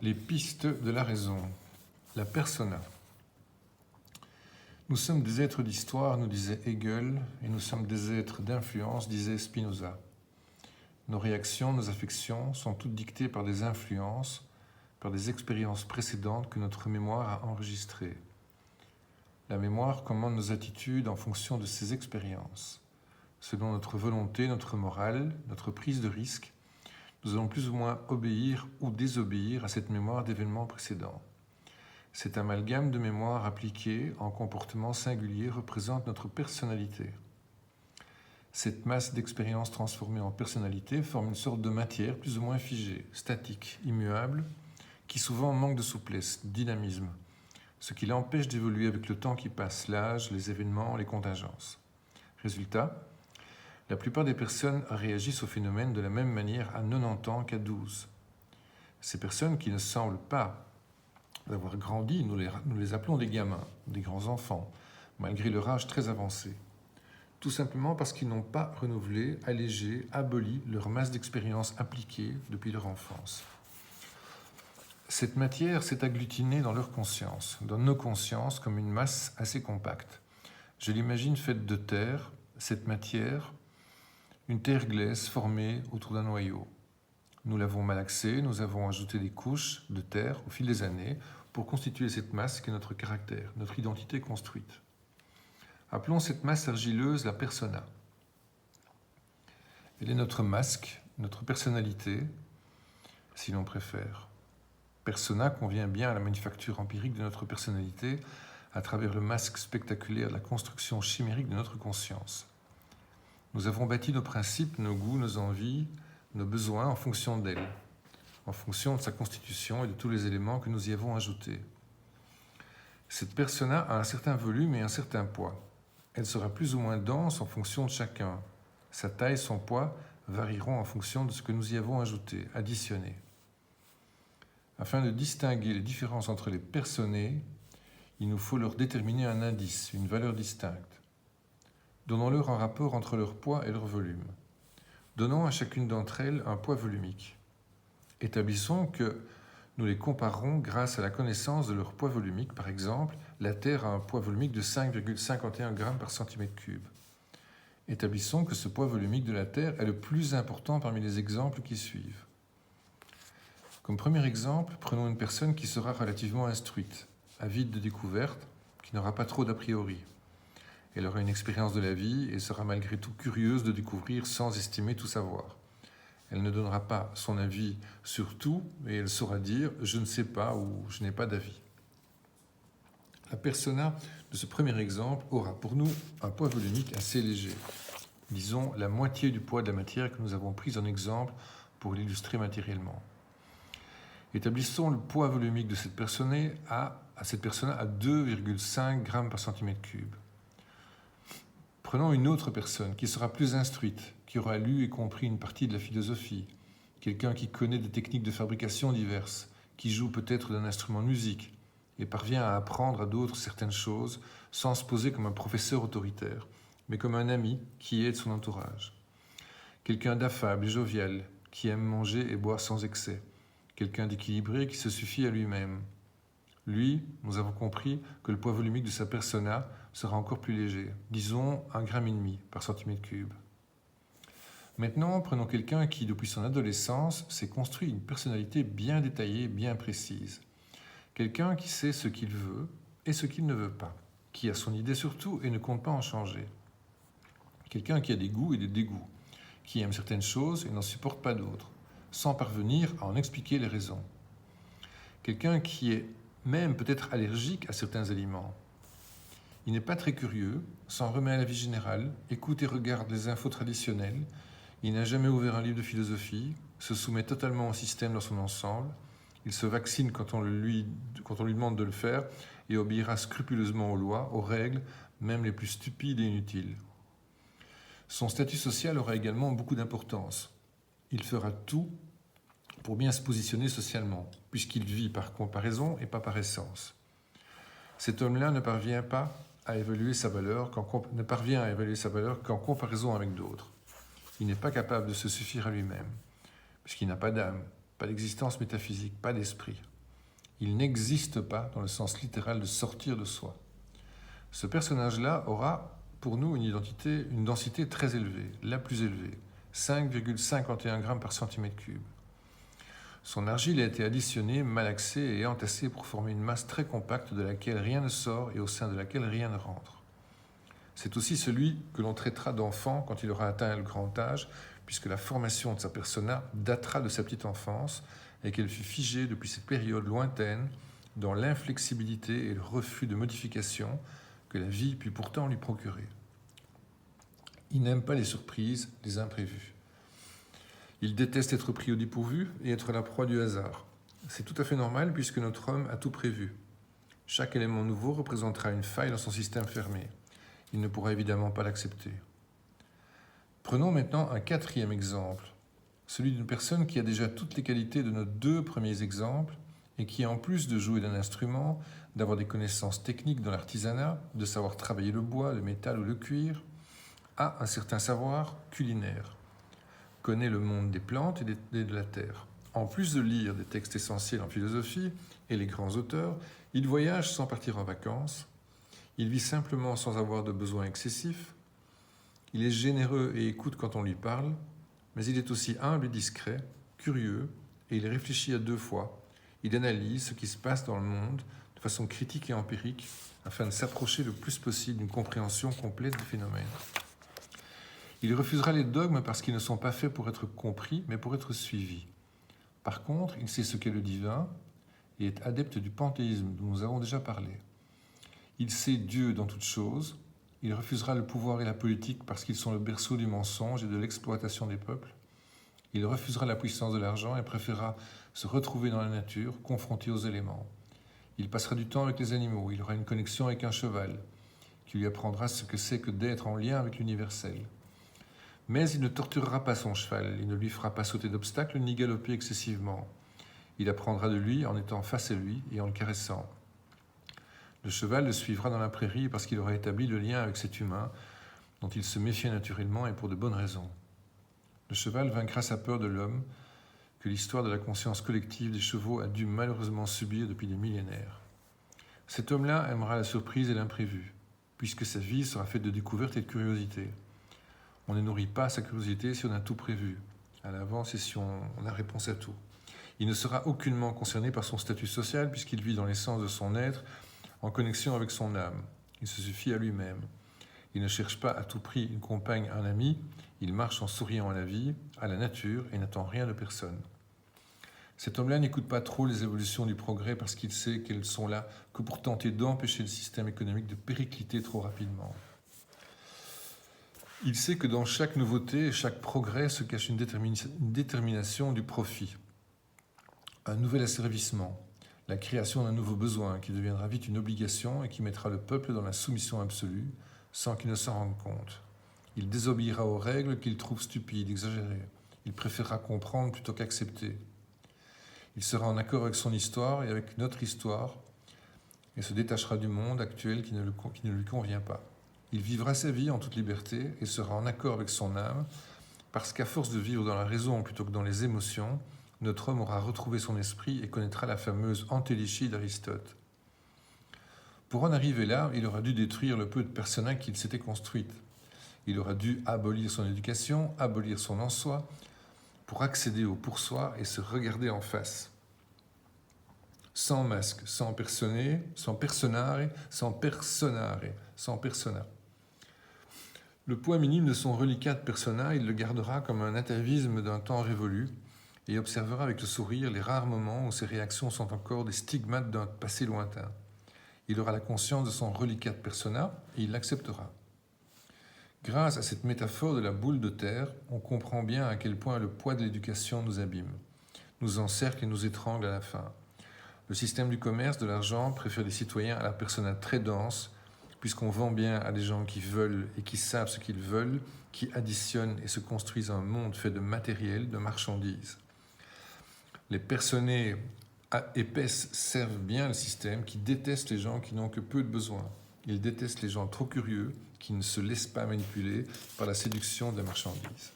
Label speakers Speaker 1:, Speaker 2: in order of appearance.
Speaker 1: Les pistes de la raison. La persona. Nous sommes des êtres d'histoire, nous disait Hegel, et nous sommes des êtres d'influence, disait Spinoza. Nos réactions, nos affections sont toutes dictées par des influences, par des expériences précédentes que notre mémoire a enregistrées. La mémoire commande nos attitudes en fonction de ces expériences. Selon notre volonté, notre morale, notre prise de risque, nous allons plus ou moins obéir ou désobéir à cette mémoire d'événements précédents. Cet amalgame de mémoire appliquée en comportement singulier représente notre personnalité. Cette masse d'expériences transformée en personnalité forme une sorte de matière plus ou moins figée, statique, immuable, qui souvent manque de souplesse, de dynamisme, ce qui l'empêche d'évoluer avec le temps qui passe, l'âge, les événements, les contingences. Résultat, la plupart des personnes réagissent au phénomène de la même manière à 90 ans qu'à 12. Ces personnes qui ne semblent pas avoir grandi, nous les appelons des gamins, des grands enfants, malgré leur âge très avancé. Tout simplement parce qu'ils n'ont pas renouvelé, allégé, aboli leur masse d'expériences appliquées depuis leur enfance. Cette matière s'est agglutinée dans leur conscience, dans nos consciences, comme une masse assez compacte. Je l'imagine faite de terre, cette matière, une terre glaise formée autour d'un noyau. Nous l'avons malaxée, nous avons ajouté des couches de terre au fil des années pour constituer cette masse qui est notre caractère, notre identité construite. Appelons cette masse argileuse la persona. Elle est notre masque, notre personnalité, si l'on préfère. Persona convient bien à la manufacture empirique de notre personnalité à travers le masque spectaculaire de la construction chimérique de notre conscience. Nous avons bâti nos principes, nos goûts, nos envies, nos besoins en fonction d'elle, en fonction de sa constitution et de tous les éléments que nous y avons ajoutés. Cette persona a un certain volume et un certain poids. Elle sera plus ou moins dense en fonction de chacun. Sa taille, son poids varieront en fonction de ce que nous y avons ajouté, additionné. Afin de distinguer les différences entre les personnées, il nous faut leur déterminer un indice, une valeur distincte. Donnons-leur un rapport entre leur poids et leur volume. Donnons à chacune d'entre elles un poids volumique. Établissons que nous les comparerons grâce à la connaissance de leur poids volumique. Par exemple, la Terre a un poids volumique de 5,51 g par centimètre cube. Établissons que ce poids volumique de la Terre est le plus important parmi les exemples qui suivent. Comme premier exemple, prenons une personne qui sera relativement instruite, avide de découvertes, qui n'aura pas trop d'a priori. Elle aura une expérience de la vie et sera malgré tout curieuse de découvrir sans estimer tout savoir. Elle ne donnera pas son avis sur tout et elle saura dire « je ne sais pas » ou « je n'ai pas d'avis ». La persona de ce premier exemple aura pour nous un poids volumique assez léger. Disons la moitié du poids de la matière que nous avons prise en exemple pour l'illustrer matériellement. Établissons le poids volumique de cette persona à 2,5 g par centimètre cube. Prenons une autre personne qui sera plus instruite, qui aura lu et compris une partie de la philosophie, quelqu'un qui connaît des techniques de fabrication diverses, qui joue peut-être d'un instrument de musique et parvient à apprendre à d'autres certaines choses sans se poser comme un professeur autoritaire, mais comme un ami qui aide son entourage. Quelqu'un d'affable et jovial, qui aime manger et boire sans excès, quelqu'un d'équilibré qui se suffit à lui-même. Lui, nous avons compris que le poids volumique de sa persona sera encore plus léger, disons 1,5 g par centimètre cube. Maintenant, prenons quelqu'un qui, depuis son adolescence, s'est construit une personnalité bien détaillée, bien précise. Quelqu'un qui sait ce qu'il veut et ce qu'il ne veut pas, qui a son idée sur tout et ne compte pas en changer. Quelqu'un qui a des goûts et des dégoûts, qui aime certaines choses et n'en supporte pas d'autres, sans parvenir à en expliquer les raisons. Quelqu'un qui est même peut-être allergique à certains aliments. Il n'est pas très curieux, s'en remet à la vie générale, écoute et regarde les infos traditionnelles, il n'a jamais ouvert un livre de philosophie, se soumet totalement au système dans son ensemble, il se vaccine quand on lui demande de le faire et obéira scrupuleusement aux lois, aux règles, même les plus stupides et inutiles. Son statut social aura également beaucoup d'importance. Il fera tout pour bien se positionner socialement, puisqu'il vit par comparaison et pas par essence. Cet homme-là ne parvient à évaluer sa valeur qu'en comparaison avec d'autres. Il n'est pas capable de se suffire à lui-même, puisqu'il n'a pas d'âme, pas d'existence métaphysique, pas d'esprit. Il n'existe pas dans le sens littéral de sortir de soi. Ce personnage-là aura pour nous une densité très élevée, la plus élevée, 5,51 grammes par centimètre cube. Son argile a été additionnée, malaxée et entassée pour former une masse très compacte de laquelle rien ne sort et au sein de laquelle rien ne rentre. C'est aussi celui que l'on traitera d'enfant quand il aura atteint le grand âge, puisque la formation de sa persona datera de sa petite enfance et qu'elle fut figée depuis cette période lointaine dans l'inflexibilité et le refus de modification que la vie put pourtant lui procurer. Il n'aime pas les surprises, les imprévus. Il déteste être pris au dépourvu et être la proie du hasard. C'est tout à fait normal puisque notre homme a tout prévu. Chaque élément nouveau représentera une faille dans son système fermé. Il ne pourra évidemment pas l'accepter. Prenons maintenant un quatrième exemple, celui d'une personne qui a déjà toutes les qualités de nos deux premiers exemples et qui, en plus de jouer d'un instrument, d'avoir des connaissances techniques dans l'artisanat, de savoir travailler le bois, le métal ou le cuir, a un certain savoir culinaire, connaît le monde des plantes et de la terre. En plus de lire des textes essentiels en philosophie et les grands auteurs, il voyage sans partir en vacances, il vit simplement sans avoir de besoins excessifs, il est généreux et écoute quand on lui parle, mais il est aussi humble et discret, curieux, et il réfléchit à deux fois. Il analyse ce qui se passe dans le monde de façon critique et empirique afin de s'approcher le plus possible d'une compréhension complète des phénomènes. Il refusera les dogmes parce qu'ils ne sont pas faits pour être compris, mais pour être suivis. Par contre, il sait ce qu'est le divin et est adepte du panthéisme dont nous avons déjà parlé. Il sait Dieu dans toute chose. Il refusera le pouvoir et la politique parce qu'ils sont le berceau du mensonge et de l'exploitation des peuples. Il refusera la puissance de l'argent et préférera se retrouver dans la nature, confronté aux éléments. Il passera du temps avec les animaux. Il aura une connexion avec un cheval qui lui apprendra ce que c'est que d'être en lien avec l'universel. Mais il ne torturera pas son cheval, il ne lui fera pas sauter d'obstacles ni galoper excessivement. Il apprendra de lui en étant face à lui et en le caressant. Le cheval le suivra dans la prairie parce qu'il aura établi le lien avec cet humain dont il se méfiait naturellement et pour de bonnes raisons. Le cheval vaincra sa peur de l'homme que l'histoire de la conscience collective des chevaux a dû malheureusement subir depuis des millénaires. Cet homme-là aimera la surprise et l'imprévu, puisque sa vie sera faite de découvertes et de curiosité. On ne nourrit pas sa curiosité si on a tout prévu à l'avance et si on a réponse à tout. Il ne sera aucunement concerné par son statut social puisqu'il vit dans l'essence de son être en connexion avec son âme. Il se suffit à lui-même. Il ne cherche pas à tout prix une compagne, un ami. Il marche en souriant à la vie, à la nature et n'attend rien de personne. Cet homme-là n'écoute pas trop les évolutions du progrès parce qu'il sait qu'elles sont là que pour tenter d'empêcher le système économique de péricliter trop rapidement. Il sait que dans chaque nouveauté et chaque progrès se cache une détermination du profit, un nouvel asservissement, la création d'un nouveau besoin qui deviendra vite une obligation et qui mettra le peuple dans la soumission absolue sans qu'il ne s'en rende compte. Il désobéira aux règles qu'il trouve stupides, exagérées. Il préférera comprendre plutôt qu'accepter. Il sera en accord avec son histoire et avec notre histoire et se détachera du monde actuel qui ne lui convient pas. Il vivra sa vie en toute liberté et sera en accord avec son âme parce qu'à force de vivre dans la raison plutôt que dans les émotions, notre homme aura retrouvé son esprit et connaîtra la fameuse antélichie d'Aristote. Pour en arriver là, il aura dû détruire le peu de persona qu'il s'était construite. Il aura dû abolir son éducation, abolir son en-soi, pour accéder au pour-soi et se regarder en face. Sans masque, sans persona. Le poids minime de son reliquat de persona, il le gardera comme un atavisme d'un temps révolu et observera avec le sourire les rares moments où ses réactions sont encore des stigmates d'un passé lointain. Il aura la conscience de son reliquat de persona et il l'acceptera. Grâce à cette métaphore de la boule de terre, on comprend bien à quel point le poids de l'éducation nous abîme, nous encercle et nous étrangle à la fin. Le système du commerce, de l'argent, préfère les citoyens à la persona très dense, puisqu'on vend bien à des gens qui veulent et qui savent ce qu'ils veulent, qui additionnent et se construisent un monde fait de matériel, de marchandises. Les personnées épaisses servent bien le système qui déteste les gens qui n'ont que peu de besoins. Ils détestent les gens trop curieux qui ne se laissent pas manipuler par la séduction des marchandises.